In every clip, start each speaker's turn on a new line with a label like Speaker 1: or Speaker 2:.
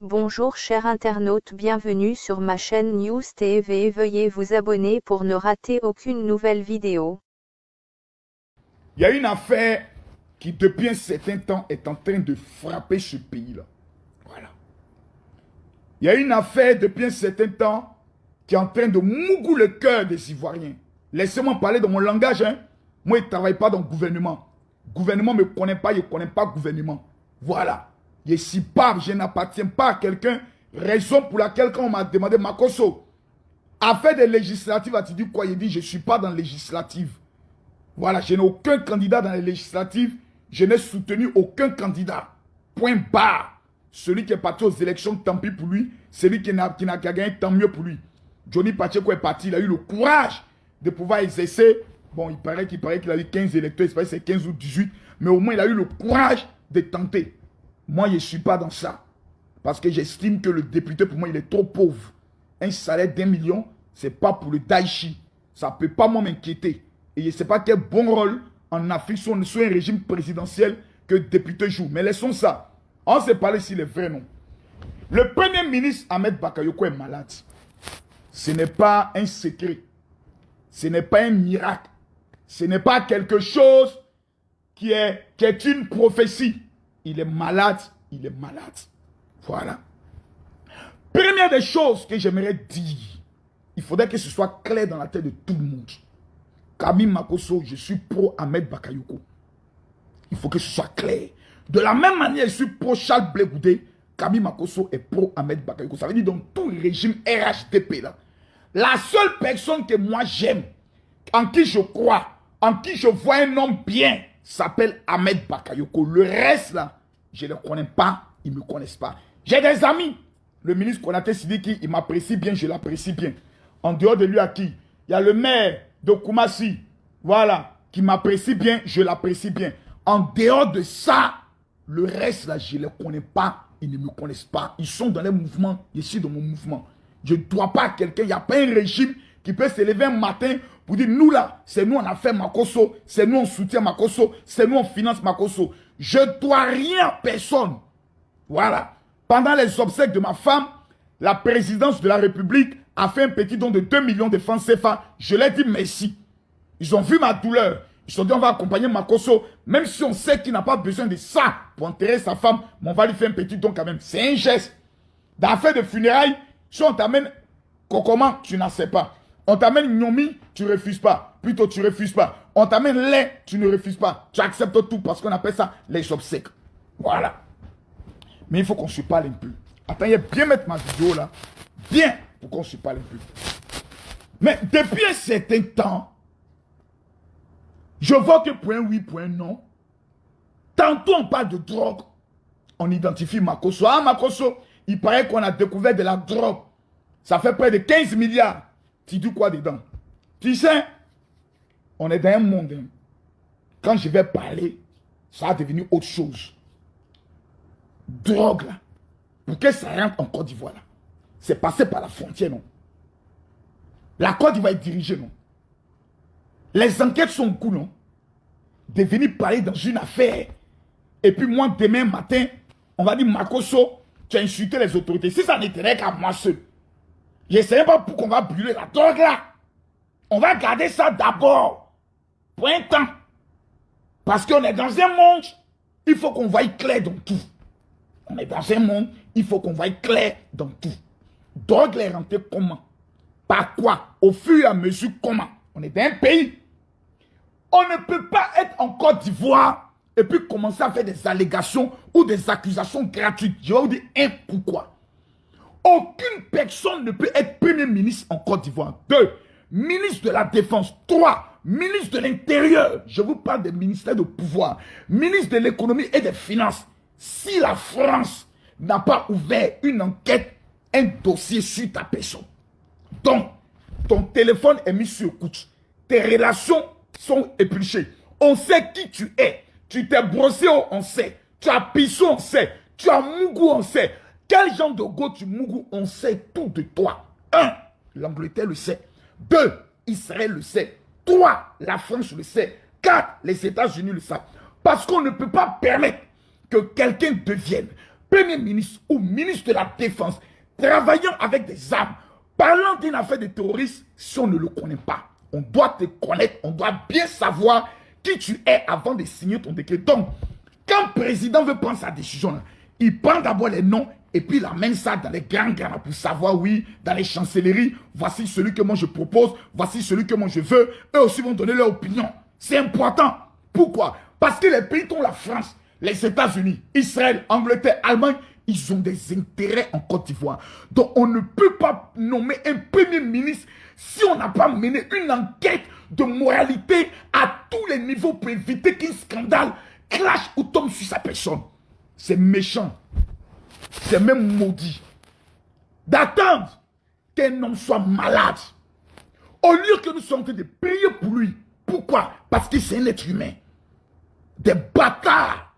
Speaker 1: Bonjour chers internautes, bienvenue sur ma chaîne News TV. Veuillez vous abonner pour ne rater aucune nouvelle vidéo.
Speaker 2: Il y a une affaire qui depuis un certain temps est en train de frapper ce pays-là. Voilà. Il y a une affaire depuis un certain temps qui est en train de mougou le cœur des Ivoiriens. Laissez-moi parler dans mon langage. Hein. Moi, je ne travaille pas dans le gouvernement. Le gouvernement ne me connaît pas, je ne connais pas le gouvernement. Voilà. Je suis pas, je n'appartiens pas à quelqu'un. Raison pour laquelle quand on m'a demandé, Makosso, affaire des législatives, as-tu dit quoi? Il dit, je ne suis pas dans les législatives. Voilà, je n'ai aucun candidat dans les législatives. Je n'ai soutenu aucun candidat. Point barre. Celui qui est parti aux élections, tant pis pour lui. Celui qui n'a qu'à gagner, tant mieux pour lui. Johnny Pacheco est parti. Il a eu le courage de pouvoir exercer. Bon, il paraît qu'il a eu 15 électeurs. Il paraît que c'est 15 ou 18. Mais au moins, il a eu le courage de tenter. Moi, je ne suis pas dans ça. Parce que j'estime que le député, pour moi, il est trop pauvre. Un salaire d'1 million, ce n'est pas pour le Daichi. Ça ne peut pas m'inquiéter. Et je ne sais pas quel bon rôle en Afrique sur un régime présidentiel que le député joue. Mais laissons ça. On s'est parlé ici les vrais noms. Le premier ministre Ahmed Bakayoko est malade. Ce n'est pas un secret. Ce n'est pas un miracle. Ce n'est pas quelque chose qui est une prophétie. Il est malade, il est malade. Voilà. Première des choses que j'aimerais dire, il faudrait que ce soit clair dans la tête de tout le monde. Camille Makosso, je suis pro Ahmed Bakayoko. Il faut que ce soit clair. De la même manière, je suis pro Charles Blé Goudé. Camille Makosso est pro Ahmed Bakayoko. Ça veut dire dans tout le régime RHDP là. La seule personne que moi j'aime, en qui je crois, en qui je vois un homme bien, s'appelle Ahmed Bakayoko. Le reste là, je ne les connais pas, ils ne me connaissent pas. J'ai des amis. Le ministre Konaté Sidiki, il m'apprécie bien, je l'apprécie bien. En dehors de lui à qui? Il y a le maire de Koumassi, voilà, qui m'apprécie bien, je l'apprécie bien. En dehors de ça, le reste là, je ne les connais pas, ils ne me connaissent pas. Ils sont dans les mouvements, je suis dans mon mouvement. Je ne dois pas à quelqu'un, il n'y a pas un régime qui peut se lever un matin pour dire, nous là, c'est nous on a fait Makosso, c'est nous on soutient Makosso, c'est nous on finance Makosso. Je ne dois rien à personne. Voilà. Pendant les obsèques de ma femme, la présidence de la République a fait un petit don de 2 millions de francs CFA. Je leur ai dit merci. Ils ont vu ma douleur. Ils se sont dit, on va accompagner Makosso. Même si on sait qu'il n'a pas besoin de ça pour enterrer sa femme, mais on va lui faire un petit don quand même. C'est un geste. Dans l'affaire de funérailles, si on t'amène Kokoma, tu n'en sais pas. On t'amène Nyomi, tu ne refuses pas. Plutôt, tu ne refuses pas. On t'amène lait, tu ne refuses pas. Tu acceptes tout parce qu'on appelle ça les obsèques. Voilà. Mais il faut qu'on se parle un peu. Attendez, bien mettre ma vidéo là. Bien, pour qu'on se parle un peu. Mais depuis un certain temps, je vois que point oui, point non. Tantôt on parle de drogue. On identifie Makosso. Ah, Makosso, il paraît qu'on a découvert de la drogue. Ça fait près de 15 milliards. Tu dis quoi dedans? Tu sais, on est dans un monde. Hein. Quand je vais parler, ça va devenir autre chose. Drogue là. Pour que ça rentre en Côte d'Ivoire là. C'est passé par la frontière, non? La Côte d'Ivoire est dirigée, non? Les enquêtes sont au coup, non? De venir parler dans une affaire. Et puis moi, demain matin, on va dire, Makosso, tu as insulté les autorités. Si ça n'était qu'à moi seul, je ne sais pas pourquoi on va brûler la drogue là. On va garder ça d'abord. Pour un temps. Parce qu'on est dans un monde, il faut qu'on voie clair dans tout. On est dans un monde, il faut qu'on voie clair dans tout. Drogue est rentrée comment? Par quoi? Au fur et à mesure comment? On est dans un pays. On ne peut pas être en Côte d'Ivoire et puis commencer à faire des allégations ou des accusations gratuites. Je vais vous dire un pourquoi. Aucune personne ne peut être premier ministre en Côte d'Ivoire. 2. Ministre de la Défense. 3. Ministre de l'Intérieur. Je vous parle des ministères de pouvoir. Ministre de l'Économie et des Finances. Si la France n'a pas ouvert une enquête, un dossier sur ta personne, donc ton téléphone est mis sur écoute, tes relations sont épluchées, on sait qui tu es, tu t'es brossé, on sait, tu as pissé, on sait, tu as mougou, on sait, quel genre de go tu mougou, on sait tout de toi. 1. L'Angleterre le sait. 2. Israël le sait. 3. La France le sait. 4. Les États-Unis le savent. Parce qu'on ne peut pas permettre que quelqu'un devienne Premier ministre ou ministre de la Défense, travaillant avec des armes, parlant d'une affaire de terroristes, si on ne le connaît pas, on doit te connaître, on doit bien savoir qui tu es avant de signer ton décret. Donc, quand le président veut prendre sa décision, il prend d'abord les noms et puis il amène ça dans les grands pour savoir, oui, dans les chancelleries, voici celui que moi je propose, voici celui que moi je veux. Eux aussi vont donner leur opinion. C'est important. Pourquoi? Parce que les pays dont la France, les États-Unis, Israël, Angleterre, Allemagne, ils ont des intérêts en Côte d'Ivoire. Donc on ne peut pas nommer un premier ministre si on n'a pas mené une enquête de moralité à tous les niveaux pour éviter qu'un scandale clash ou tombe sur sa personne. C'est méchant. C'est même maudit. D'attendre qu'un homme soit malade. Au lieu que nous soyons en train de prier pour lui. Pourquoi? Parce que c'est un être humain. Des bâtards,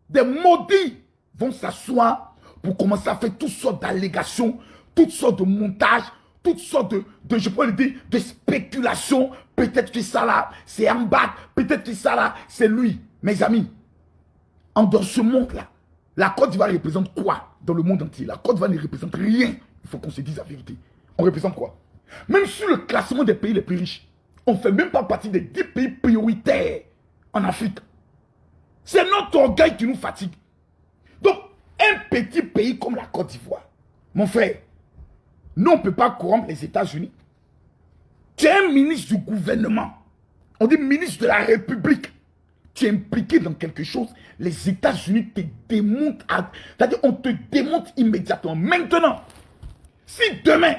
Speaker 2: des maudits vont s'asseoir pour commencer à faire toutes sortes d'allégations, toutes sortes de montages, toutes sortes je peux le dire, de spéculations. Peut-être que ça là, c'est un bac, peut-être que ça là, c'est lui. Mes amis, dans ce monde-là, la Côte d'Ivoire représente quoi dans le monde entier? La Côte d'Ivoire ne représente rien. Il faut qu'on se dise la vérité. On représente quoi? Même sur le classement des pays les plus riches, on ne fait même pas partie des 10 pays prioritaires en Afrique. C'est notre orgueil qui nous fatigue. Donc, un petit pays comme la Côte d'Ivoire, mon frère, nous, on ne peut pas corrompre les États-Unis. Tu es un ministre du gouvernement. On dit ministre de la République. Tu es impliqué dans quelque chose, les États-Unis te démontent. C'est-à-dire, on te démonte immédiatement. Maintenant, si demain,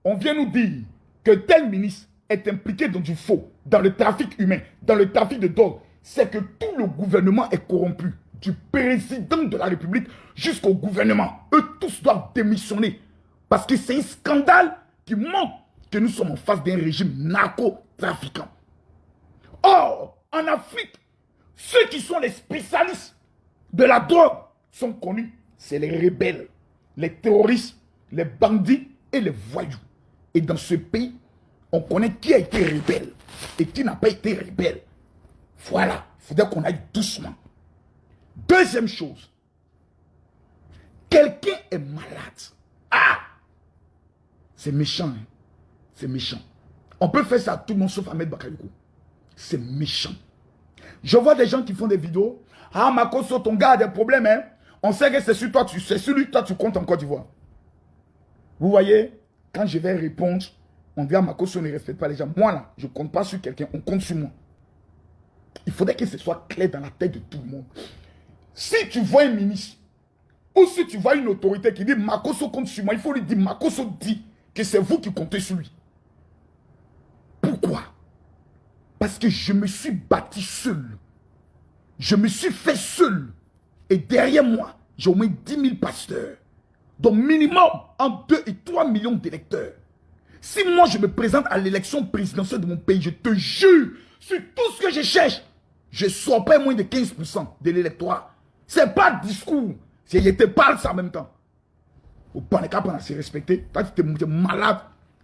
Speaker 2: on vient nous dire que tel ministre est impliqué dans du faux, dans le trafic humain, dans le trafic de drogue, c'est que tout le gouvernement est corrompu. Du président de la République jusqu'au gouvernement. Eux tous doivent démissionner. Parce que c'est un scandale qui montre que nous sommes en face d'un régime narcotrafiquant. Or, en Afrique, ceux qui sont les spécialistes de la drogue sont connus. C'est les rebelles, les terroristes, les bandits et les voyous. Et dans ce pays, on connaît qui a été rebelle et qui n'a pas été rebelle. Voilà, il faudrait qu'on aille doucement. Deuxième chose, quelqu'un est malade. Ah! C'est méchant, hein? C'est méchant. On peut faire ça à tout le monde sauf Ahmed Bakayoko. C'est méchant. Je vois des gens qui font des vidéos. Ah, Makosso, ton gars a des problèmes, hein? On sait que c'est sur toi, c'est sur lui, toi, tu comptes en Côte d'Ivoire. Vous voyez, quand je vais répondre, on dit à Makosso ne respecte pas les gens. Moi, là, je ne compte pas sur quelqu'un, on compte sur moi. Il faudrait que ce soit clair dans la tête de tout le monde. Si tu vois un ministre, ou si tu vois une autorité qui dit Makosso compte sur moi, il faut lui dire Makosso dit que c'est vous qui comptez sur lui. Pourquoi? Parce que je me suis bâti seul. Je me suis fait seul. Et derrière moi, j'ai au moins 10 000 pasteurs. Donc minimum entre 2 et 3 millions d'électeurs. Si moi je me présente à l'élection présidentielle de mon pays, je te jure, sur tout ce que je cherche, je ne sors pas moins de 15% de l'électorat. Ce n'est pas discours. Je te parle ça en même temps. Au Panéka, on a se respecter. Toi, tu es malade.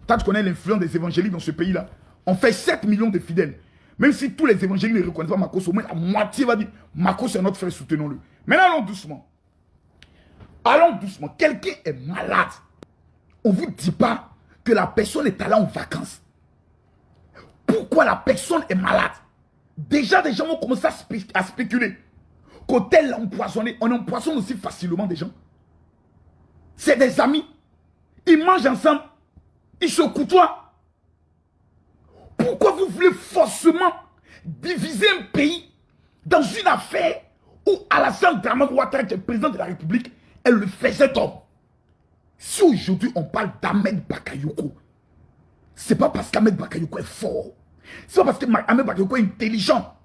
Speaker 2: Toi, tu connais l'influence des évangéliques dans ce pays-là. On fait 7 millions de fidèles. Même si tous les évangéliques ne reconnaissent pas Makosso, au moins la moitié va dire Makosso c'est notre frère, soutenons-le. Maintenant, allons doucement. Allons doucement. Quelqu'un est malade. On ne vous dit pas que la personne est allée en vacances. Pourquoi la personne est malade? Déjà, des gens vont commencer à spéculer. Qu'hôtel l'a empoisonné. On empoisonne aussi facilement des gens. C'est des amis. Ils mangent ensemble. Ils se côtoient. Pourquoi vous voulez forcément diviser un pays dans une affaire où Alassane Dramane Ouattara, qui est président de la République, elle le faisait homme? Si aujourd'hui on parle d'Ahmed Bakayoko, c'est pas parce qu'Ahmed Bakayoko est fort. C'est pas parce qu'Ahmed Bakayoko est intelligent.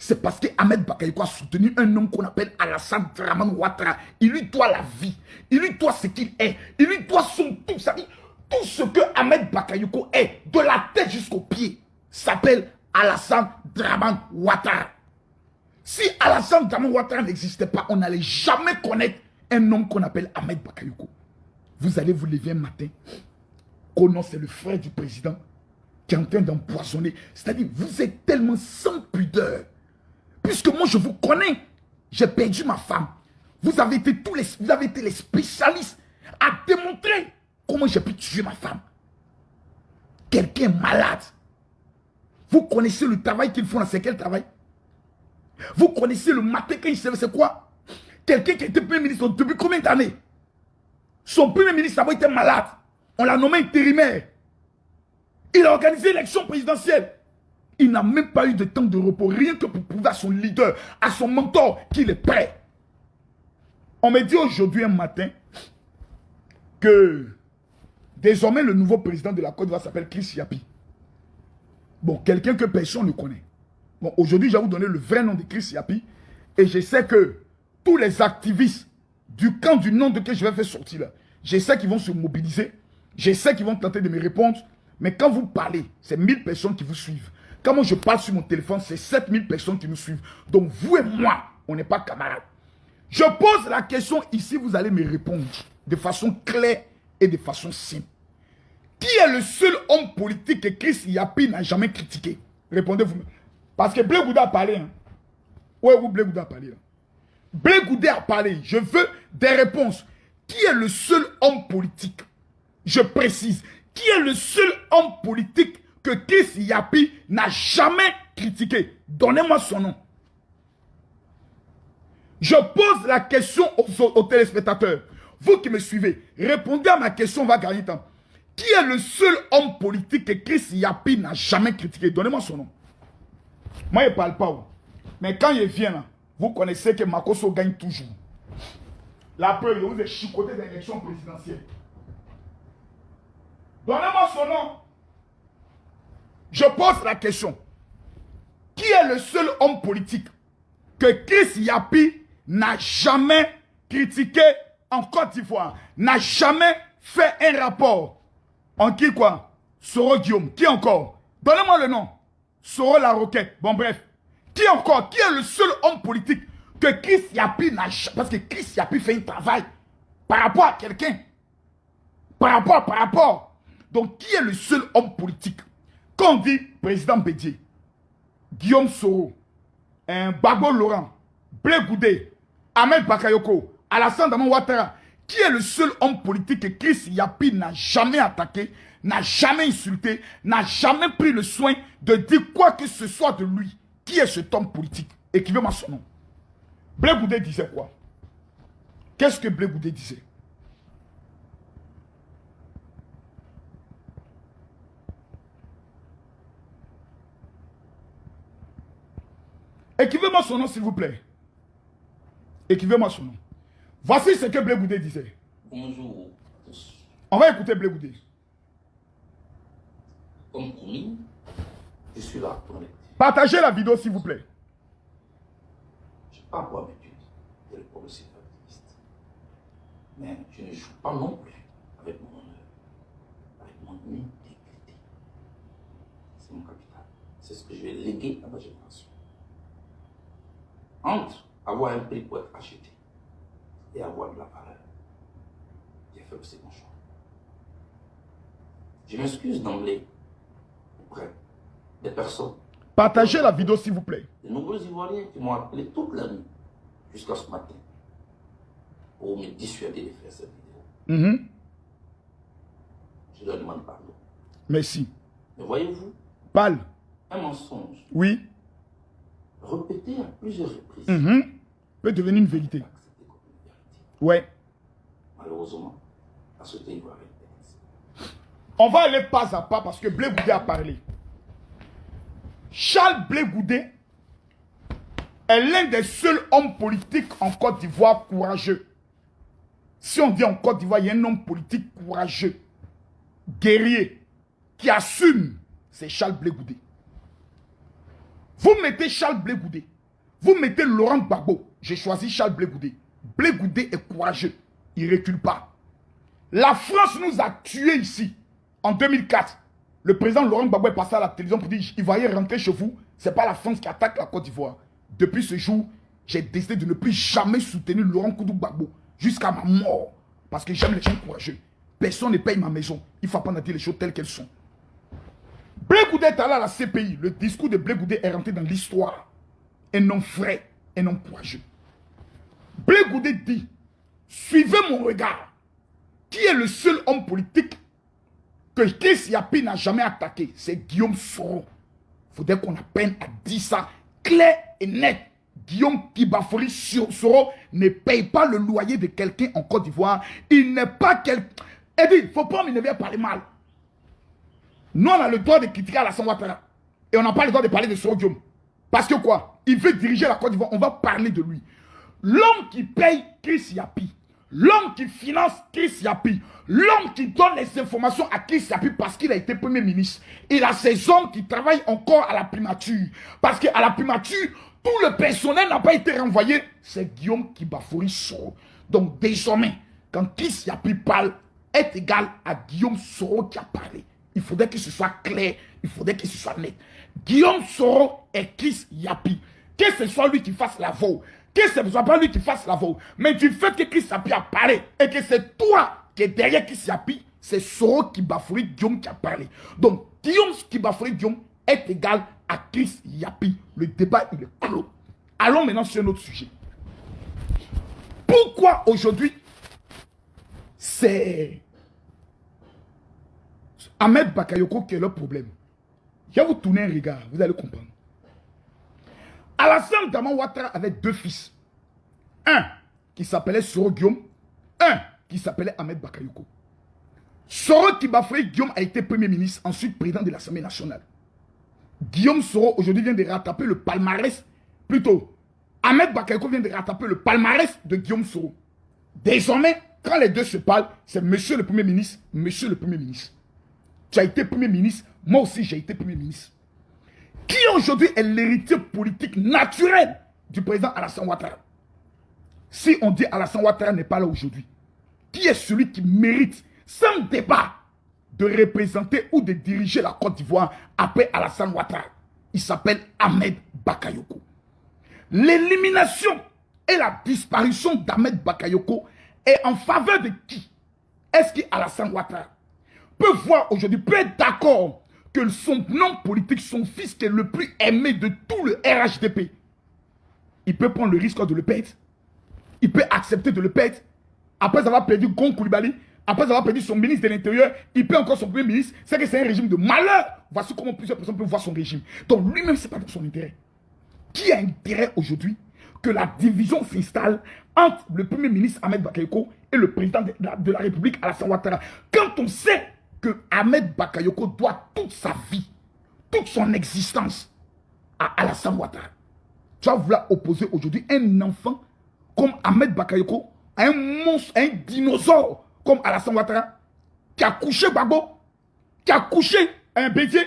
Speaker 2: C'est parce qu'Ahmed Bakayoko a soutenu un homme qu'on appelle Alassane Dramane Ouattara. Il lui doit la vie. Il lui doit ce qu'il est. Il lui doit son tout. Ça dit, tout ce que Ahmed Bakayoko est, de la tête jusqu'aux pieds, s'appelle Alassane Dramane Ouattara. Si Alassane Dramane Ouattara n'existait pas, on n'allait jamais connaître un homme qu'on appelle Ahmed Bakayoko. Vous allez vous lever un matin, oh non, c'est le frère du président qui est en train d'empoisonner. C'est-à-dire, vous êtes tellement sans pudeur. Puisque moi, je vous connais. J'ai perdu ma femme. Vous avez été les spécialistes à démontrer comment j'ai pu tuer ma femme. Quelqu'un est malade. Vous connaissez le travail qu'ils font là, c'est quel travail? Vous connaissez le matin quand il se lève, c'est quoi? Quelqu'un qui était Premier ministre depuis combien d'années? Son Premier ministre avait été malade. On l'a nommé intérimaire. Il a organisé l'élection présidentielle. Il n'a même pas eu de temps de repos, rien que pour prouver à son leader, à son mentor, qu'il est prêt. On me dit aujourd'hui un matin que désormais le nouveau président de la Côte d'Ivoire s'appelle Chris Yapi. Bon, quelqu'un que personne ne connaît. Bon, aujourd'hui, je vais vous donner le vrai nom de Chris Yapi. Et je sais que tous les activistes du camp du nom de que je vais faire sortir là, je sais qu'ils vont se mobiliser. Je sais qu'ils vont tenter de me répondre. Mais quand vous parlez, c'est 1000 personnes qui vous suivent. Quand moi je parle sur mon téléphone, c'est 7000 personnes qui nous suivent. Donc vous et moi, on n'est pas camarades. Je pose la question ici, vous allez me répondre de façon claire et de façon simple. Qui est le seul homme politique que Chris Yapi n'a jamais critiqué? Répondez-vous. Parce que Blé Gouda a parlé. Hein. Ouais, où Blé Gouda a parlé là? Blé Gouda a parlé. Je veux des réponses. Qui est le seul homme politique? Je précise. Qui est le seul homme politique que Chris Yapi n'a jamais critiqué? Donnez-moi son nom. Je pose la question aux téléspectateurs. Vous qui me suivez, répondez à ma question, on va gagner temps. Qui est le seul homme politique que Chris Yapi n'a jamais critiqué? Donnez-moi son nom. Moi, il ne parle pas. Mais quand il vient là, vous connaissez que Makosso gagne toujours. La preuve, vous êtes chicoté dans l'élection présidentielle. Donnez-moi son nom. Je pose la question. Qui est le seul homme politique que Chris Yapi n'a jamais critiqué en Côte d'Ivoire? N'a jamais fait un rapport. En qui quoi? Soro Guillaume. Qui encore? Donnez-moi le nom. Soro La Roquette. Bon bref. Qui encore? Qui est le seul homme politique que Chris Yapi n'a jamais... Parce que Chris Yapi fait un travail par rapport à quelqu'un. Par rapport. Donc, qui est le seul homme politique? Quand on dit président Bédié, Guillaume Soro, Bagbo Laurent, Blé Goudé, Ahmed Bakayoko, Alassane Damon Ouattara, qui est le seul homme politique que Chris Yapi n'a jamais attaqué, n'a jamais insulté, n'a jamais pris le soin de dire quoi que ce soit de lui? Qui est cet homme politique? Écrivez-moi son nom. Blé Goudé disait quoi? Qu'est-ce que Blé Goudé disait? Écrivez-moi son nom, s'il vous plaît. Écrivez-moi son nom. Voici ce que Blé Goudé disait.
Speaker 3: Bonjour à tous.
Speaker 2: On va écouter Blé Goudé.
Speaker 3: Comme promis, je suis là pour l'écouter.
Speaker 2: Partagez la vidéo, s'il vous plaît.
Speaker 3: Je n'ai pas pour habitude de le progressif activiste. Mais je ne joue pas non plus avec mon honneur, avec mon intégrité. C'est mon capital. C'est ce que je vais léguer à ma génération. Entre avoir un prix pour être acheté et avoir de la valeur, j'ai fait aussi mon choix. Je m'excuse d'emblée auprès des personnes.
Speaker 2: Partagez la vidéo, s'il vous plaît.
Speaker 3: De nombreux Ivoiriens qui m'ont appelé toute la nuit jusqu'à ce matin pour me dissuader de faire cette vidéo. Je leur demande pardon.
Speaker 2: Merci.
Speaker 3: Mais voyez-vous,
Speaker 2: Parle.
Speaker 3: un mensonge
Speaker 2: Oui.
Speaker 3: répété à plusieurs reprises
Speaker 2: Peut devenir une vérité.
Speaker 3: accepté comme une vérité.
Speaker 2: Ouais.
Speaker 3: Malheureusement, la société ivoirienne.
Speaker 2: On va aller pas à pas parce que Blé Goudé a parlé. Charles Blé Goudé est l'un des seuls hommes politiques en Côte d'Ivoire courageux. Si on dit en Côte d'Ivoire, il y a un homme politique courageux, guerrier, qui assume, c'est Charles Blé Goudé. Vous mettez Charles Blé Goudé, vous mettez Laurent Gbagbo, j'ai choisi Charles Blé Goudé. Blé Goudé est courageux, il ne recule pas. La France nous a tués ici, en 2004. Le président Laurent Gbagbo est passé à la télévision pour dire « Ivoiriens, rentrez chez vous, ce n'est pas la France qui attaque la Côte d'Ivoire ». Depuis ce jour, j'ai décidé de ne plus jamais soutenir Laurent Koudou Gbagbo jusqu'à ma mort. Parce que j'aime les gens courageux. Personne ne paye ma maison. Il faut apprendre à dire les choses telles qu'elles sont. Blé Goudé est allé à la CPI. Le discours de Blé Goudé est rentré dans l'histoire. Un homme frais, un homme courageux. Blé Goudé dit, suivez mon regard. Qui est le seul homme politique que Chris Yapi n'a jamais attaqué? C'est Guillaume Soro. Il faudrait qu'on apprenne à dire ça clair et net. Guillaume Kibafori Soro ne paye pas le loyer de quelqu'un en Côte d'Ivoire. Il n'est pas quelqu'un... Et dit, il ne faut pas m'énerver à parler mal. Nous, on a le droit de critiquer Alassane Ouattara. Et on n'a pas le droit de parler de Soro Guillaume. Parce que quoi? Il veut diriger la Côte d'Ivoire. On va parler de lui. L'homme qui paye Chris Yapi, l'homme qui finance Chris Yapi, l'homme qui donne les informations à Chris Yapi parce qu'il a été Premier ministre. Il a ces hommes qui travaillent encore à la primature. Parce qu'à la primature, tout le personnel n'a pas été renvoyé. C'est Guillaume Kibafori Soro. Donc désormais, quand Chris Yapi parle, est égal à Guillaume Soro qui a parlé. Il faudrait que ce soit clair, il faudrait que ce soit net. Guillaume Soro est Chris Yapi. Que ce soit lui qui fasse la voix, que ce ne soit pas lui qui fasse la voix. Mais du fait que Chris Yapi a parlé et que c'est toi qui es derrière Chris Yapi, c'est Soro Kibafori Guillaume qui a parlé. Donc Guillaume Kibafori Guillaume est égal à Chris Yapi. Le débat il est clos. Allons maintenant sur un autre sujet. Pourquoi aujourd'hui c'est Ahmed Bakayoko qui est le problème? Je vais vous tourner un regard, vous allez comprendre. Alassane Dramane Ouattara avait deux fils. Un qui s'appelait Soro Guillaume, un qui s'appelait Ahmed Bakayoko. Soro Kibafori Guillaume a été Premier ministre, ensuite président de l'Assemblée nationale. Guillaume Soro aujourd'hui vient de rattraper le palmarès, plutôt Ahmed Bakayoko vient de rattraper le palmarès de Guillaume Soro. Désormais, quand les deux se parlent, c'est monsieur le Premier ministre, monsieur le Premier ministre. Tu as été Premier ministre, moi aussi j'ai été Premier ministre. Qui aujourd'hui est l'héritier politique naturel du président Alassane Ouattara? Si on dit Alassane Ouattara n'est pas là aujourd'hui, qui est celui qui mérite, sans débat, de représenter ou de diriger la Côte d'Ivoire après Alassane Ouattara? Il s'appelle Ahmed Bakayoko. L'élimination et la disparition d'Ahmed Bakayoko est en faveur de qui? Est-ce qu'Alassane Ouattara peut voir aujourd'hui, peut être d'accord que son nom politique, son fils qui est le plus aimé de tout le RHDP, il peut prendre le risque de le perdre? Il peut accepter de le perdre? Après avoir perdu Gon Coulibaly, après avoir perdu son ministre de l'Intérieur, il peut encore son Premier ministre. C'est que c'est un régime de malheur. Voici comment plusieurs personnes peuvent voir son régime. Donc lui-même, ce n'est pas pour son intérêt. Qui a intérêt aujourd'hui que la division s'installe entre le Premier ministre Ahmed Bakayoko et le président de la République Alassane Ouattara? Quand on sait que Ahmed Bakayoko doit toute sa vie, toute son existence à Alassane Ouattara. Tu vas vouloir opposer aujourd'hui un enfant comme Ahmed Bakayoko à un monstre, un dinosaure comme Alassane Ouattara, qui a couché Gbagbo, qui a couché un Bédié,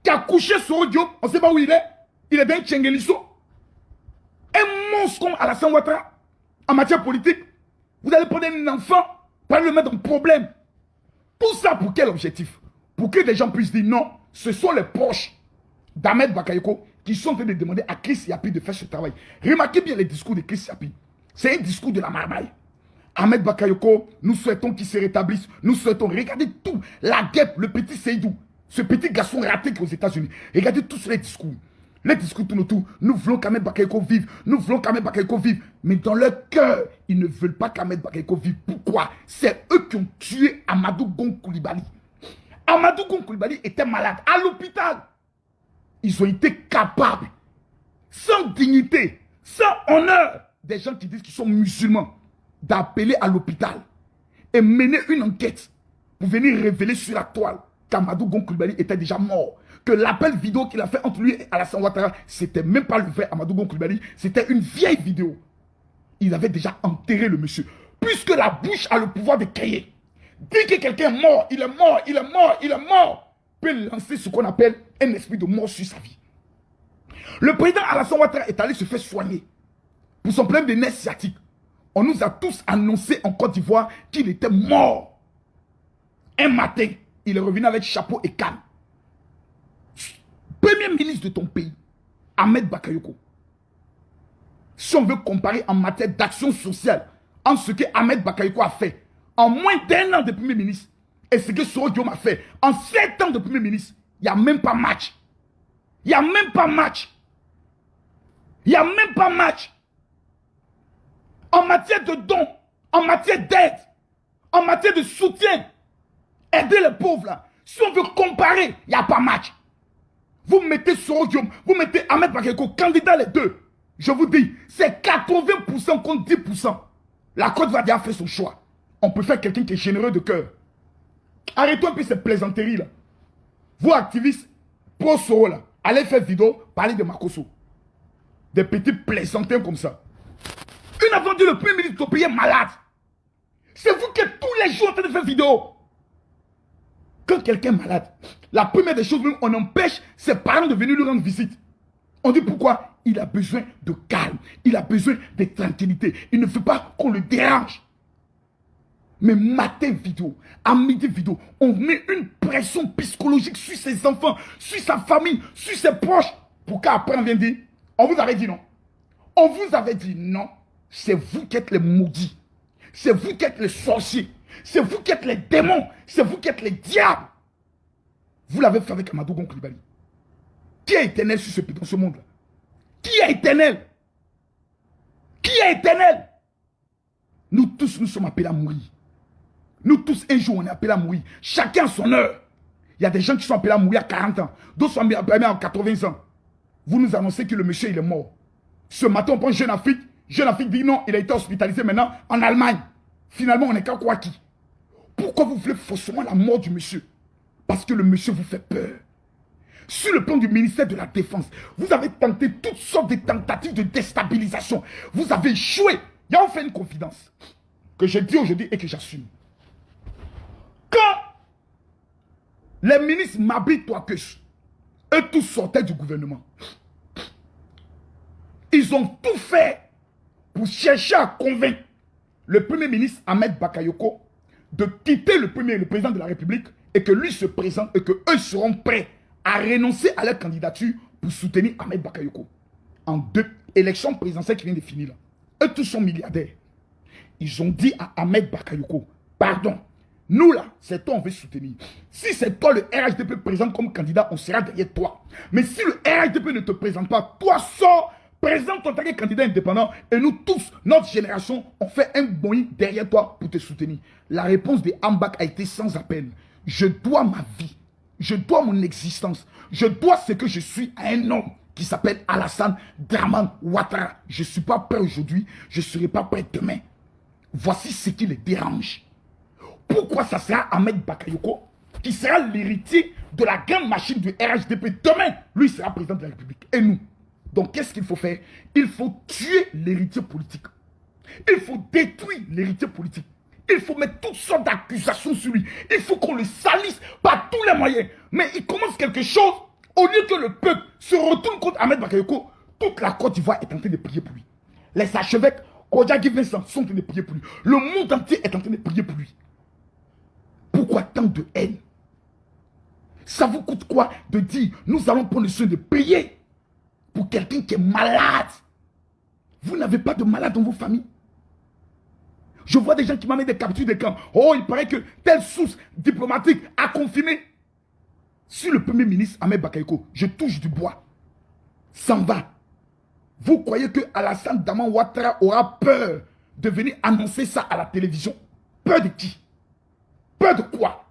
Speaker 2: qui a couché Soro Diop, on ne sait pas où il est dans Tchenguelisso. Un monstre comme Alassane Ouattara, en matière politique, vous allez prendre un enfant pour le mettre en problème. Tout ça pour quel objectif? Pour que les gens puissent dire non, ce sont les proches d'Ahmed Bakayoko qui sont en train de demander à Chris Yapi de faire ce travail. Remarquez bien les discours de Chris Yapi. C'est un discours de la marmaille. Ahmed Bakayoko, nous souhaitons qu'il se rétablisse. Nous souhaitons, regardez tout. La guêpe, le petit Seydou, ce petit garçon raté qui est aux États-Unis. Regardez tous les discours. Les discours tournent autour. Nous voulons qu'Ahmed Bakayoko vive. Nous voulons qu'Ahmed Bakayoko vive. Mais dans leur cœur, ils ne veulent pas qu'Ahmed Bakayoko vive. Pourquoi? C'est eux qui ont tué Amadou Gon Coulibaly. Amadou Gon Coulibaly était malade à l'hôpital. Ils ont été capables, sans dignité, sans honneur, des gens qui disent qu'ils sont musulmans, d'appeler à l'hôpital et mener une enquête pour venir révéler sur la toile qu'Amadou Gon Coulibaly était déjà mort. Que l'appel vidéo qu'il a fait entre lui et Alassane Ouattara, c'était même pas le vrai Amadou Gon Coulibaly, c'était une vieille vidéo. Il avait déjà enterré le monsieur. Puisque la bouche a le pouvoir de créer. Dès que quelqu'un est mort, il est mort, il est mort, il est mort, peut lancer ce qu'on appelle un esprit de mort sur sa vie. Le président Alassane Ouattara est allé se faire soigner pour son problème de nerfs sciatiques. On nous a tous annoncé en Côte d'Ivoire qu'il était mort. Un matin, il est revenu avec chapeau et canne. Premier ministre de ton pays, Ahmed Bakayoko. Si on veut comparer en matière d'action sociale entre ce que Ahmed Bakayoko a fait en moins d'un an de Premier ministre et ce que Soro Diom a fait en 7 ans de Premier ministre, il n'y a même pas match. Il n'y a même pas match. Il n'y a même pas match. en matière de dons, en matière d'aide, en matière de soutien, aider les pauvres là. Si on veut comparer, il n'y a pas match. Vous mettez Soro Diom, vous mettez Ahmed Bakayoko, candidat les deux. Je vous dis, c'est 80% contre 10%. La Côte d'Ivoire a fait son choix. On peut faire quelqu'un qui est généreux de cœur. Arrêtons un peu ces plaisanteries là. Vous activistes pro Soro là, allez faire vidéo, parler de Makosso. Des petits plaisantins comme ça. Une a vendu le premier ministre de ton pays est malade. C'est vous qui êtes tous les jours en train de faire vidéo. Quand quelqu'un est malade, la première des choses, on empêche ses parents de venir lui rendre visite. On dit pourquoi? Il a besoin de calme. Il a besoin de tranquillité. Il ne veut pas qu'on le dérange. Mais matin vidéo, à midi vidéo, on met une pression psychologique sur ses enfants, sur sa famille, sur ses proches. Pour qu'après on vienne dire, on vous avait dit non. On vous avait dit non. C'est vous qui êtes les maudits. C'est vous qui êtes les sorciers. C'est vous qui êtes les démons. C'est vous qui êtes les diables. Vous l'avez fait avec Amadou Gon Coulibaly. Qui est éternel dans ce monde-là? Qui est éternel? Qui est éternel? Nous tous, nous sommes appelés à mourir. Nous tous, un jour, on est appelés à mourir. Chacun a son heure. Il y a des gens qui sont appelés à mourir à 40 ans. D'autres sont appelés à 80 ans. Vous nous annoncez que le monsieur, il est mort. Ce matin, on prend Jeune Afrique. Jeune Afrique dit non, il a été hospitalisé maintenant en Allemagne. Finalement, on n'est qu'à quoi qui? Pourquoi vous voulez forcément la mort du monsieur? Parce que le monsieur vous fait peur. Sur le plan du ministère de la Défense, vous avez tenté toutes sortes de tentatives de déstabilisation. Vous avez échoué. Il y a fait une confidence que je dis aujourd'hui et que j'assume. Quand les ministres Mabi Touakesh, eux tous sortaient du gouvernement, ils ont tout fait pour chercher à convaincre le premier ministre Ahmed Bakayoko de quitter le président de la République et que lui se présente et qu'eux seront prêts à renoncer à leur candidature pour soutenir Ahmed Bakayoko. En 2 élections présidentielles qui viennent de finir là. Eux tous sont milliardaires. Ils ont dit à Ahmed Bakayoko, pardon, nous là, c'est toi on veut soutenir. Si c'est toi le RHDP présente comme candidat, on sera derrière toi. Mais si le RHDP ne te présente pas, toi sors, présente ton tant candidat indépendant et nous tous, notre génération, on fait un boni derrière toi pour te soutenir. La réponse de Ambak a été sans appel. Je dois ma vie, je dois mon existence, je dois ce que je suis à un homme qui s'appelle Alassane Dramane Ouattara. Je ne suis pas prêt aujourd'hui, je ne serai pas prêt demain. Voici ce qui les dérange. Pourquoi ça sera Ahmed Bakayoko qui sera l'héritier de la grande machine du RHDP? Demain, lui sera président de la République. Et nous? Donc qu'est-ce qu'il faut faire? Il faut tuer l'héritier politique. Il faut détruire l'héritier politique. Il faut mettre toutes sortes d'accusations sur lui. Il faut qu'on le salisse par tous les moyens. Mais il commence quelque chose. Au lieu que le peuple se retourne contre Ahmed Bakayoko, toute la Côte d'Ivoire est en train de prier pour lui. Les archevêques, Kodjagi Vincent, sont en train de prier pour lui. Le monde entier est en train de prier pour lui. Pourquoi tant de haine? Ça vous coûte quoi de dire, nous allons prendre le soin de prier pour quelqu'un qui est malade? Vous n'avez pas de malade dans vos familles? Je vois des gens qui m'amènent des captures de camp. Oh, il paraît que telle source diplomatique a confirmé. Si le premier ministre Ahmed Bakayoko, je touche du bois, s'en va. Vous croyez que Alassane Dramane Ouattara aura peur de venir annoncer ça à la télévision? Peur de qui? Peur de quoi?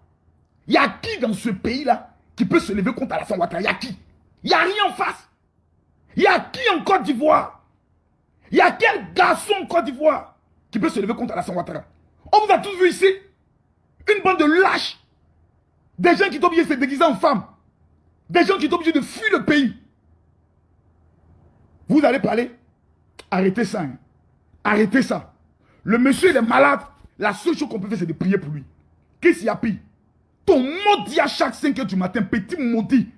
Speaker 2: Il y a qui dans ce pays-là qui peut se lever contre Alassane Ouattara? Il y a qui? Il n'y a rien en face. Il y a qui en Côte d'Ivoire? Il y a quel garçon en Côte d'Ivoire qui peut se lever contre Alassane Ouattara? On vous a tous vu ici. Une bande de lâches. Des gens qui sont obligés de se déguiser en femmes. Des gens qui sont obligés de fuir le pays. Vous allez parler? Arrêtez ça. Hein. Arrêtez ça. Le monsieur, il est malade. La seule chose qu'on peut faire, c'est de prier pour lui. Qu'est-ce qu'il y a pire? Ton maudit à chaque 5 h du matin, petit maudit.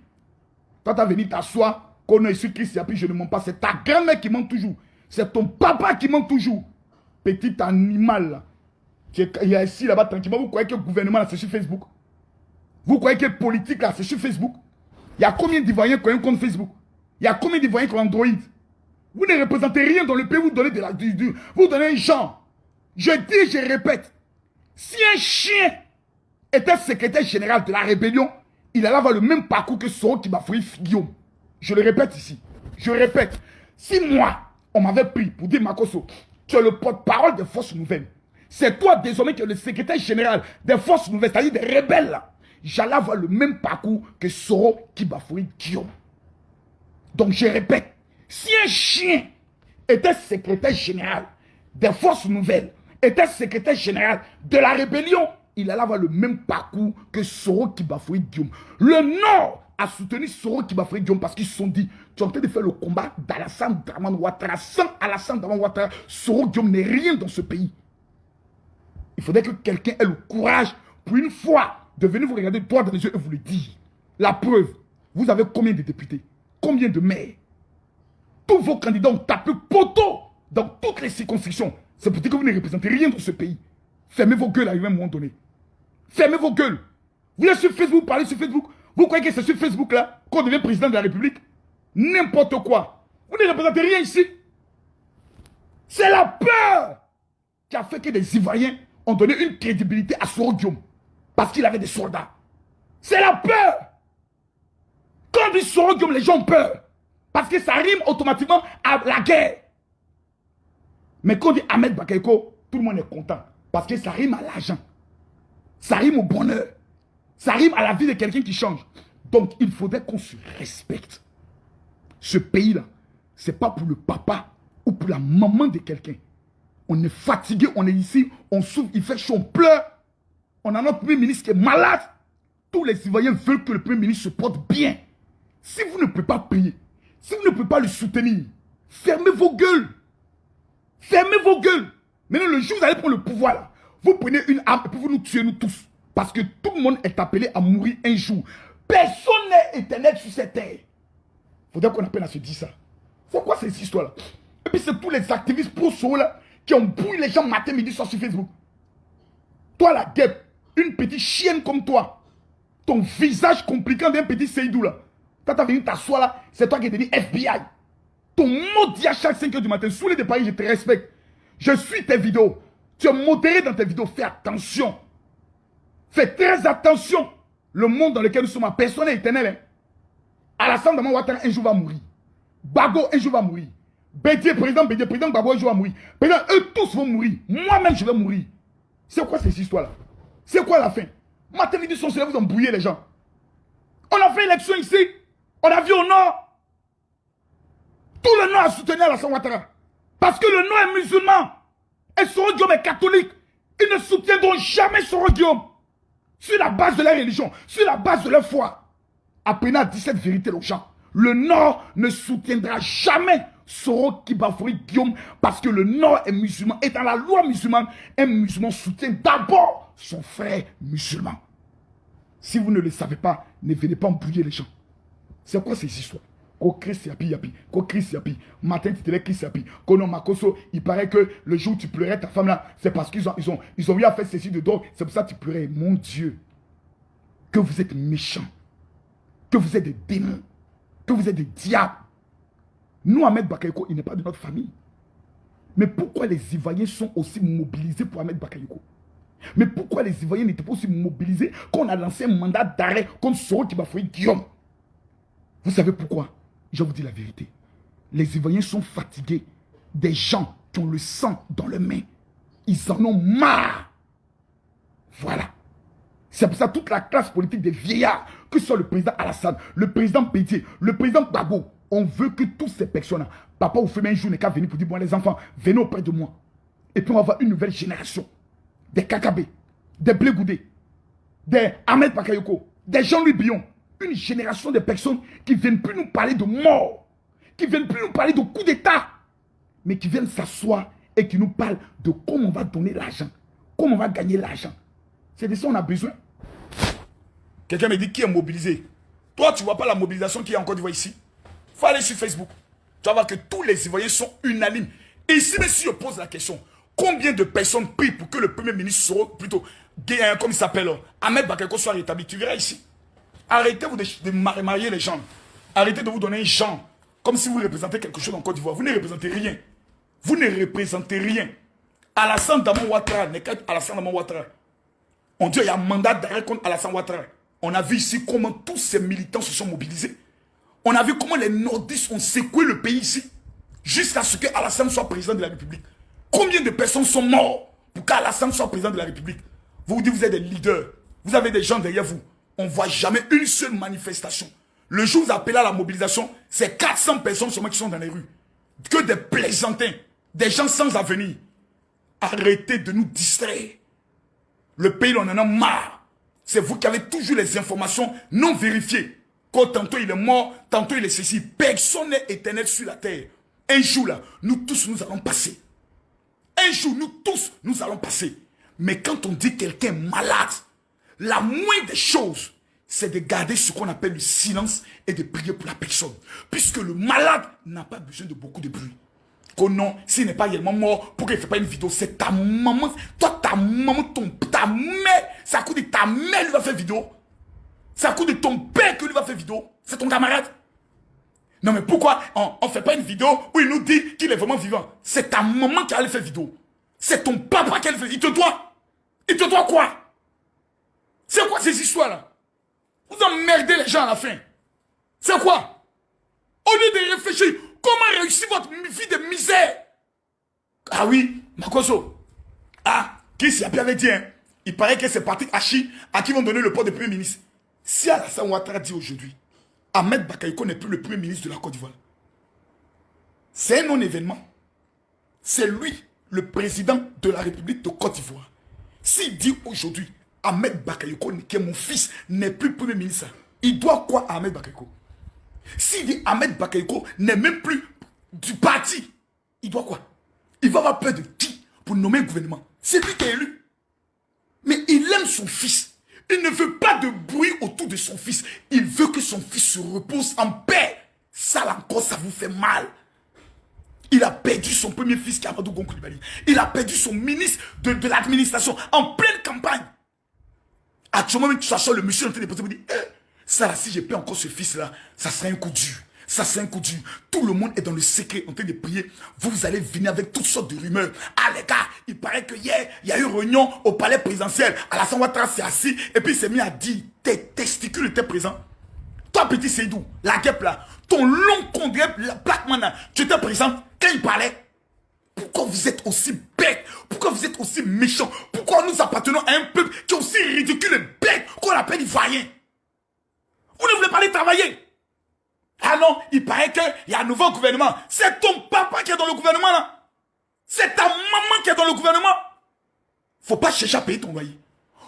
Speaker 2: Toi, tu as venu t'asseoir. Qu'on a ici, Christ, je ne mens pas. C'est ta grand-mère qui ment toujours. C'est ton papa qui ment toujours. Petit animal, là. Il y a ici, là-bas, tranquillement. Vous croyez que le gouvernement, là, c'est sur Facebook? Vous croyez que le politique, là, c'est sur Facebook? Il y a combien d'Ivoiriens qui ont un compte Facebook? Il y a combien d'Ivoiriens qui ont Android? Vous ne représentez rien dans le pays, vous donnez vous donnez un genre. Je dis et je répète. Si un chien était secrétaire général de la rébellion, il allait avoir le même parcours que Soro Kibafoui Guillaume. Je le répète ici. Je répète. Si moi, on m'avait pris pour dire Makosso, Tu es le porte-parole des forces nouvelles. C'est toi désormais qui es le secrétaire général des forces nouvelles, c'est-à-dire des rebelles là. J'allais avoir le même parcours que Soro Kibafouri Guillaume. Donc je répète, si un chien était secrétaire général des forces nouvelles, était secrétaire général de la rébellion, il allait avoir le même parcours que Soro Kibafouri Guillaume. Le Nord a soutenu Soro Kibafouri Guillaume parce qu'ils se sont dit, tu es en train de faire le combat d'Alassane Dramane Ouattara. Sans Alassane Dramane Ouattara, Soro Guillaume n'est rien dans ce pays. Il faudrait que quelqu'un ait le courage, pour une fois, de venir vous regarder droit dans les yeux et vous le dire. La preuve, vous avez combien de députés? Combien de maires? Tous vos candidats ont tapé poteau dans toutes les circonscriptions. C'est pour dire que vous ne représentez rien dans ce pays. Fermez vos gueules à un moment donné. Fermez vos gueules. Vous êtes sur Facebook, parlez sur Facebook. Vous croyez que c'est sur Facebook là qu'on devient président de la République? N'importe quoi. Vous ne représentez rien ici. C'est la peur qui a fait que des Ivoiriens ont donné une crédibilité à Soro Guillaume. Parce qu'il avait des soldats. C'est la peur. Quand on dit Soro Guillaume, les gens ont peur. Parce que ça rime automatiquement à la guerre. Mais quand on dit Ahmed Bakayoko, tout le monde est content. Parce que ça rime à l'argent. Ça rime au bonheur. Ça rime à la vie de quelqu'un qui change. Donc il faudrait qu'on se respecte. Ce pays-là, ce n'est pas pour le papa ou pour la maman de quelqu'un. On est fatigué, on est ici, on souffre, il fait chaud, on pleure. On a notre Premier ministre qui est malade. Tous les Ivoiriens veulent que le Premier ministre se porte bien. Si vous ne pouvez pas prier, si vous ne pouvez pas le soutenir, fermez vos gueules. Fermez vos gueules. Maintenant, le jour où vous allez prendre le pouvoir, là, vous prenez une arme et puis vous nous tuez, nous tous. Parce que tout le monde est appelé à mourir un jour. Personne n'est éternel sur cette terre. Il faudrait qu'on apprenne à se dire ça. C'est quoi cette histoire-là? Et puis c'est tous les activistes pro-Soro là qui ont bouillé les gens matin, midi, soir sur Facebook. Toi, la guêpe, une petite chienne comme toi, ton visage compliqué d'un petit Seydou là. Quand tu as venu t'asseoir là, c'est toi qui es devenu FBI. Ton maudit à chaque 5 h du matin, sous les Paris, je te respecte. Je suis tes vidéos. Tu es modéré dans tes vidéos. Fais attention. Fais très attention. Le monde dans lequel nous sommes, personne n'est éternel. Hein. Alassane Dramane Ouattara un jour va mourir. Bago un jour va mourir. Bédié, président Bago un jour va mourir. Président, eux tous vont mourir. Moi-même, je vais mourir. C'est quoi cette histoire-là? C'est quoi la fin? Matin, midi, soir, vous embrouillez les gens. On a fait élection ici. On a vu au nord. Tout le nord a soutenu Alassane Ouattara. Parce que le nord est musulman. Et Soro Guillaume est catholique. Ils ne soutiendront jamais Soro Guillaume. Sur la base de la religion. Sur la base de leur foi. Apprenez à dire cette vérité aux gens. Le nord ne soutiendra jamais Soro Kibafouri Guillaume. Parce que le nord est musulman. Et dans la loi musulmane, un musulman soutient d'abord son frère musulman. Si vous ne le savez pas, ne venez pas embrouiller les gens. C'est quoi ces histoires? Ko Chris Yapi Yapi, ko Chris Yapi, matin tu te lèves Chris Yapi, Kono Makoso, il paraît que le jour où tu pleurais ta femme là, c'est parce qu'ils ont eu à faire ceci de drogue, c'est pour ça que tu pleurais. Mon Dieu, que vous êtes méchants, que vous êtes des démons, que vous êtes des diables. Nous, Ahmed Bakayoko, il n'est pas de notre famille. Mais pourquoi les Ivoiriens sont aussi mobilisés pour Ahmed Bakayoko? Mais pourquoi les Ivoiriens n'étaient pas aussi mobilisés qu'on a lancé un mandat d'arrêt contre Soro Kibafouri Guillaume? Vous savez pourquoi? Je vous dis la vérité. Les Ivoiriens sont fatigués des gens qui ont le sang dans leurs mains. Ils en ont marre. Voilà. C'est pour ça toute la classe politique des vieillards, que ce soit le président Alassane, le président Bédié, le président Bago, on veut que tous ces personnes-là, papa ou fait un jour n'est qu'à venir pour dire, bon les enfants, venez auprès de moi. Et puis on va avoir une nouvelle génération. Des Kakabé, des Blé-Goudé, des Ahmed Bakayoko, des Jean-Louis Billon. Une génération de personnes qui ne viennent plus nous parler de mort, qui ne viennent plus nous parler de coup d'État, mais qui viennent s'asseoir et qui nous parlent de comment on va donner l'argent, comment on va gagner l'argent. C'est de ça qu'on a besoin. Quelqu'un me dit qui est mobilisé. Toi, tu ne vois pas la mobilisation qu'il y a en Côte d'Ivoire ici. Il faut aller sur Facebook. Tu vas voir que tous les Ivoiriens sont unanimes. Et ici, mais si je pose la question, combien de personnes prient pour que le Premier ministre soit plutôt, comme il s'appelle, Ahmed Bakayoko soit rétabli? Tu verras ici. Arrêtez-vous de marier les gens. Arrêtez de vous donner un genre. Comme si vous représentez quelque chose en Côte d'Ivoire. Vous ne représentez rien. Vous ne représentez rien. Alassane Dramane Ouattara n'est qu'Alassane Dramane Ouattara. On dit qu'il y a un mandat d'arrêt contre Alassane Ouattara. On a vu ici comment tous ces militants se sont mobilisés. On a vu comment les nordistes ont secoué le pays ici. Jusqu'à ce que Alassane soit président de la République. Combien de personnes sont mortes pour qu'Alassane soit président de la République? Vous vous dites vous êtes des leaders. Vous avez des gens derrière vous. On ne voit jamais une seule manifestation. Le jour où vous appelez à la mobilisation, c'est 400 personnes seulement qui sont dans les rues. Que des plaisantins, des gens sans avenir. Arrêtez de nous distraire. Le pays, on en a marre. C'est vous qui avez toujours les informations non vérifiées. Quand tantôt il est mort, tantôt il est ceci. Personne n'est éternel sur la terre. Un jour là, nous tous nous allons passer. Un jour, nous tous, nous allons passer. Mais quand on dit quelqu'un est malade, la moindre des choses, c'est de garder ce qu'on appelle le silence et de prier pour la personne. Puisque le malade n'a pas besoin de beaucoup de bruit. Oh non, s'il n'est pas réellement mort, pourquoi il ne fait pas une vidéo? C'est ta maman, toi ta maman, ta mère, c'est à cause de ta mère lui va faire vidéo. C'est à cause de ton père que lui va faire vidéo. C'est ton camarade. Non mais pourquoi on ne fait pas une vidéo où il nous dit qu'il est vraiment vivant? C'est ta maman qui allait faire vidéo. C'est ton papa qui allait faire. Il te doit. Il te doit quoi? C'est quoi ces histoires-là? Vous emmerdez les gens à la fin. C'est quoi? Au lieu de réfléchir, comment réussir votre vie de misère? Ah oui, Makoso. Ah, Chris Yapi avait dit, hein, il paraît que c'est parti Hachi à qui vont donner le poste de Premier ministre. Si Alassane Ouattara dit aujourd'hui, Ahmed Bakayoko n'est plus le Premier ministre de la Côte d'Ivoire, c'est un non-événement. C'est lui, le président de la République de Côte d'Ivoire. S'il dit aujourd'hui, Ahmed Bakayoko, qui est mon fils, n'est plus Premier ministre, il doit quoi à Ahmed Bakayoko? S'il dit Ahmed Bakayoko n'est même plus du parti, il doit quoi? Il va avoir peur de qui pour nommer un gouvernement? C'est lui qui est élu. Mais il aime son fils. Il ne veut pas de bruit autour de son fils. Il veut que son fils se repose en paix. Ça là encore, ça vous fait mal. Il a perdu son premier fils qui est Amadou Gon Coulibaly. Il a perdu son ministre de l'administration en pleine campagne. Actuellement, même tu sachant le monsieur en train de poser, vous dit, ça là, si j'ai perdu encore ce fils-là, ça serait un coup dur. Ça serait un coup dur. Tout le monde est dans le secret en train de prier. Vous allez venir avec toutes sortes de rumeurs. Ah les gars, il paraît que hier, il y a eu réunion au palais présidentiel. Alassane Ouattara s'est assis et puis il s'est mis à dire, tes testicules étaient présents. Toi, petit Seydou, la guêpe là, ton long congrès, la plaque-man là, tu étais présent quand il parlait. Pourquoi vous êtes aussi bête? Pourquoi vous êtes aussi méchant? Pourquoi nous appartenons à un peuple qui est aussi ridicule et bête qu'on appelle ivoirien? Vous ne voulez pas aller travailler? Ah non, il paraît qu'il y a un nouveau gouvernement. C'est ton papa qui est dans le gouvernement là. C'est ta maman qui est dans le gouvernement. Faut pas chercher à payer ton loyer.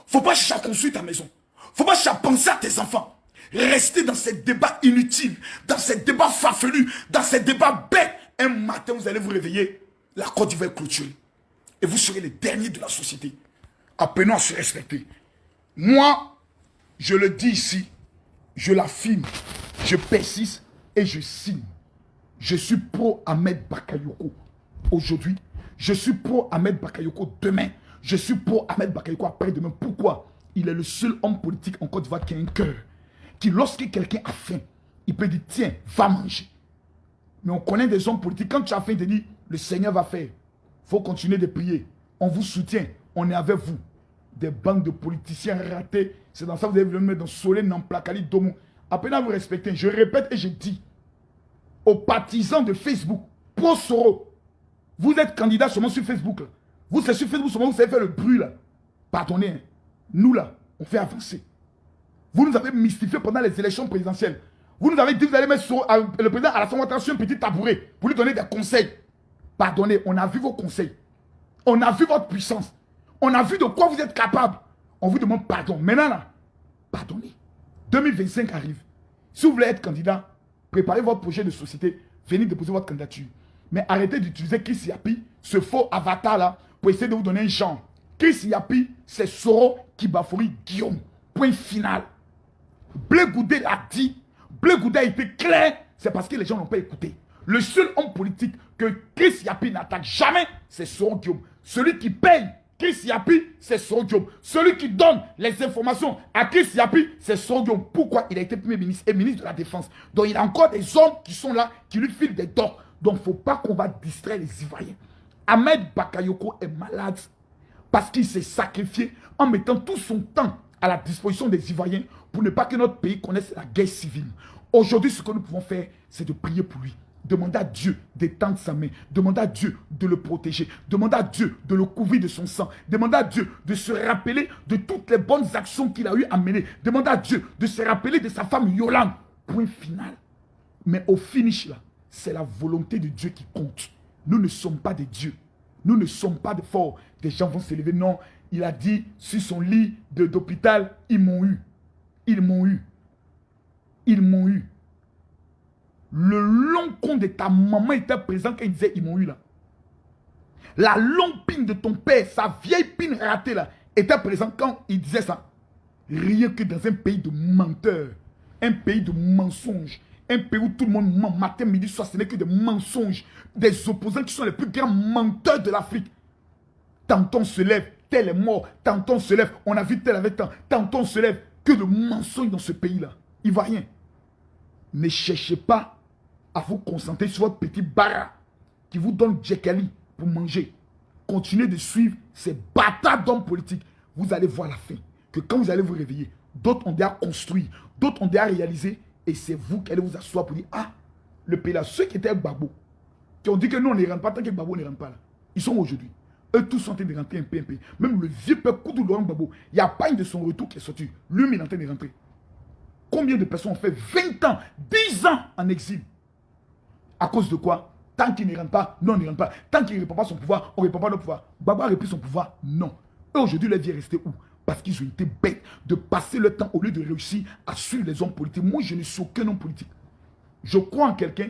Speaker 2: Faut pas chercher à construire ta maison. Faut pas chercher à penser à tes enfants. Restez dans ces débats inutiles, dans ces débats farfelus, dans ces débats bêtes. Un matin, vous allez vous réveiller, la Côte d'Ivoire est clôturée. Et vous serez les derniers de la société. Apprenons à se respecter. Moi, je le dis ici, je l'affirme, je persiste et je signe. Je suis pro Ahmed Bakayoko aujourd'hui. Je suis pro Ahmed Bakayoko demain. Je suis pro Ahmed Bakayoko après-demain. Pourquoi? Il est le seul homme politique en Côte d'Ivoire qui a un cœur. Qui, lorsque quelqu'un a faim, il peut dire, tiens, va manger. Mais on connaît des hommes politiques. Quand tu as faim, tu dis, le Seigneur va faire. Il faut continuer de prier. On vous soutient. On est avec vous. Des bandes de politiciens ratés. C'est dans ça que vous allez me mettre dans Solène, dans Plakali, Domo. Après, à vous respecter, je répète et je dis aux partisans de Facebook, pro Soro, vous êtes candidats seulement sur Facebook. Là. Vous, c'est sur Facebook seulement, vous savez faire le bruit là. Pardonnez, hein. Nous là, on fait avancer. Vous nous avez mystifié pendant les élections présidentielles. Vous nous avez dit que vous allez mettre le président Alassane Ouattara sur un petit tabouret pour lui donner des conseils. Pardonnez, on a vu vos conseils. On a vu votre puissance. On a vu de quoi vous êtes capable. On vous demande pardon. Maintenant là, pardonnez. 2025 arrive. Si vous voulez être candidat, préparez votre projet de société, venez déposer votre candidature. Mais arrêtez d'utiliser Chris Yapi, ce faux avatar là, pour essayer de vous donner un genre. Chris Yapi, c'est Soro Kibafouri Guillaume. Point final. Blé Goudé l'a dit. Blé Goudé a été clair. C'est parce que les gens n'ont pas écouté. Le seul homme politique que Chris Yapi n'attaque jamais, c'est Soro Guillaume. Celui qui paye Chris Yapi, c'est Soro Guillaume. Celui qui donne les informations à Chris Yapi, c'est Soro Guillaume. Pourquoi? Il a été Premier ministre et ministre de la Défense. Donc il y a encore des hommes qui sont là, qui lui filent des dons. Donc il ne faut pas qu'on va distraire les Ivoiriens. Ahmed Bakayoko est malade parce qu'il s'est sacrifié en mettant tout son temps à la disposition des Ivoiriens pour ne pas que notre pays connaisse la guerre civile. Aujourd'hui, ce que nous pouvons faire, c'est de prier pour lui. Demandez à Dieu d'étendre sa main. Demandez à Dieu de le protéger. Demandez à Dieu de le couvrir de son sang. Demandez à Dieu de se rappeler de toutes les bonnes actions qu'il a eu à mener. Demandez à Dieu de se rappeler de sa femme Yolande. Point final. Mais au finish là, c'est la volonté de Dieu qui compte. Nous ne sommes pas des dieux. Nous ne sommes pas de forts. Des gens vont s'élever. Non, il a dit sur son lit d'hôpital, ils m'ont eu. Ils m'ont eu. Ils m'ont eu. Le long con de ta maman était présent quand il disait ils m'ont eu là. La longue pine de ton père, sa vieille pine ratée là, était présent quand il disait ça. Rien que dans un pays de menteurs, un pays de mensonges, un pays où tout le monde ment matin, midi, soir, ce n'est que des mensonges, des opposants qui sont les plus grands menteurs de l'Afrique. Tantôt on se lève, tel est mort, tantôt on se lève, on a vu tel avec tant, tantôt on se lève, que de mensonges dans ce pays-là. Il ne va rien. Ne cherchez pas à vous concentrer sur votre petit bara qui vous donne Djekali pour manger. Continuez de suivre ces bâtards d'hommes politiques. Vous allez voir la fin. Que quand vous allez vous réveiller, d'autres ont déjà construit, d'autres ont déjà réalisé, et c'est vous qui allez vous asseoir pour dire, ah, le pays là, ceux qui étaient Gbagbo, qui ont dit que nous on ne rentre pas, tant que Gbagbo ne rentre pas là, ils sont aujourd'hui. Eux tous sont en train de rentrer un peu. Même le vieux peuple Koudou Laurent Gbagbo, il n'y a pas une de son retour qui est sorti. Lui-même il est en train de rentrer. Combien de personnes ont fait 20 ans, 10 ans en exil? À cause de quoi? Tant qu'il ne rentre pas, non, on ne rentre pas. Tant qu'il ne répand pas son pouvoir, on ne répand pas notre pouvoir. Gbagbo a repris son pouvoir? Non. Eux aujourd'hui, leur vie est restée où? Parce qu'ils ont été bêtes de passer le temps au lieu de réussir à suivre les hommes politiques. Moi, je ne suis aucun homme politique. Je crois en quelqu'un,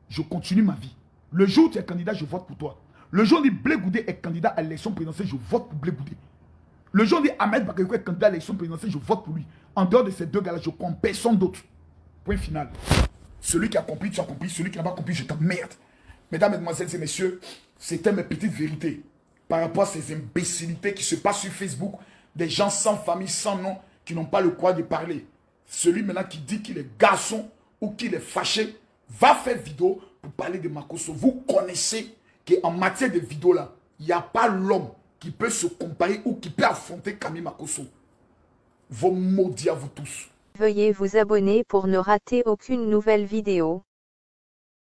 Speaker 2: je continue ma vie. Le jour où tu es candidat, je vote pour toi. Le jour où Blé Goudé est candidat à l'élection présidentielle, je vote pour Blé Goudé. Le jour où Ahmed Bakayoko est candidat à l'élection présidentielle, je vote pour lui. En dehors de ces deux gars-là, je crois en personne d'autre. Point final. Celui qui a compris, tu as compris. Celui qui n'a pas compris, je t'emmerde. Mesdames, mesdemoiselles et messieurs, c'était mes petites vérités par rapport à ces imbécilités qui se passent sur Facebook. Des gens sans famille, sans nom, qui n'ont pas le courage de parler. Celui maintenant qui dit qu'il est garçon ou qu'il est fâché, va faire vidéo pour parler de Makosso. Vous connaissez qu'en matière de vidéo là, il n'y a pas l'homme qui peut se comparer ou qui peut affronter Camille Makosso. Vos maudits à vous tous.
Speaker 1: Veuillez vous abonner pour ne rater aucune nouvelle vidéo.